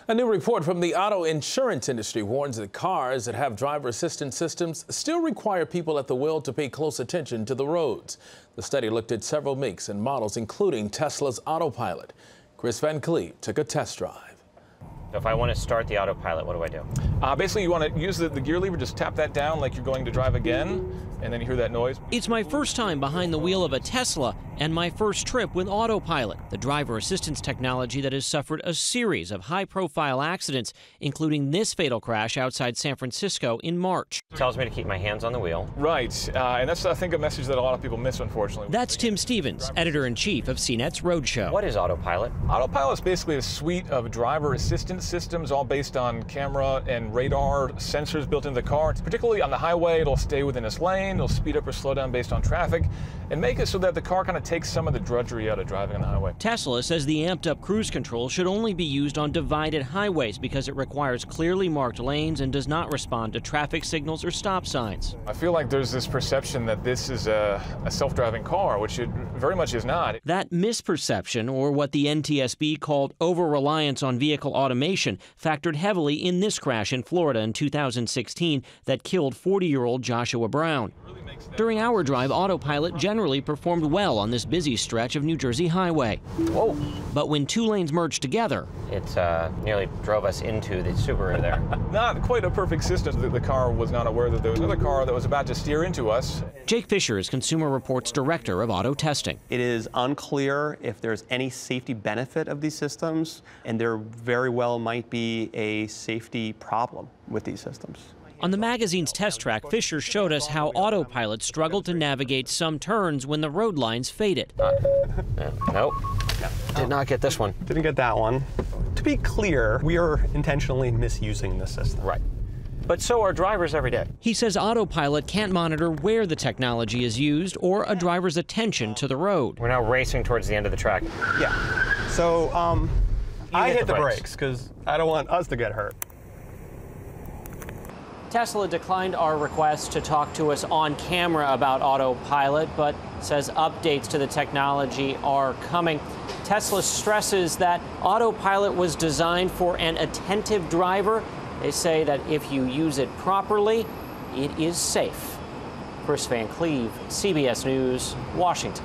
A new report from the auto insurance industry warns that cars that have driver assistance systems still require people at the wheel to pay close attention to the roads. The study looked at several makes and models, including Tesla's Autopilot. Kris Van Cleave took a test drive. If I want to start the Autopilot, what do I do? Basically, you want to use the gear lever, just tap that down like you're going to drive again, and then you hear that noise. It's my first time behind the wheel of a Tesla and my first trip with Autopilot, the driver assistance technology that has suffered a series of high-profile accidents, including this fatal crash outside San Francisco in March. It tells me to keep my hands on the wheel. Right, and that's, I think, a message that a lot of people miss, unfortunately. That's Tim Stevens, editor-in-chief of CNET's Roadshow. What is Autopilot? Autopilot is basically a suite of driver assistance systems, all based on camera and radar sensors built into the car. Particularly on the highway, it'll stay within its lane, it'll speed up or slow down based on traffic, and make it so that the car kind of takes some of the drudgery out of driving on the highway. Tesla says the amped-up cruise control should only be used on divided highways because it requires clearly marked lanes and does not respond to traffic signals or stop signs. I feel like there's this perception that this is a self-driving car, which it very much is not. That misperception, or what the NTSB called over-reliance on vehicle automation, factored heavily in this crash in Florida in 2016 that killed 40-year-old Joshua Brown. During our drive, Autopilot generally performed well on this busy stretch of New Jersey highway. Whoa! But when two lanes merged together, It nearly drove us into the Subaru there. Not quite a perfect system. The car was not aware that there was another car that was about to steer into us. Jake Fisher is Consumer Reports Director of Auto Testing. It is unclear if there's any safety benefit of these systems, and there very well might be a safety problem with these systems. On the magazine's test track, Fisher showed us how Autopilot struggled to navigate some turns when the road lines faded. Nope. Did not get this one. Didn't get that one. To be clear, we are intentionally misusing the system. Right. But so are drivers every day. He says Autopilot can't monitor where the technology is used or a driver's attention to the road. We're now racing towards the end of the track. Yeah. So, I hit hit the the brakes. brakes because I don't want us to get hurt. Tesla declined our request to talk to us on camera about Autopilot, but says updates to the technology are coming. Tesla stresses that Autopilot was designed for an attentive driver. They say that if you use it properly, it is safe. Kris Van Cleave, CBS News, Washington.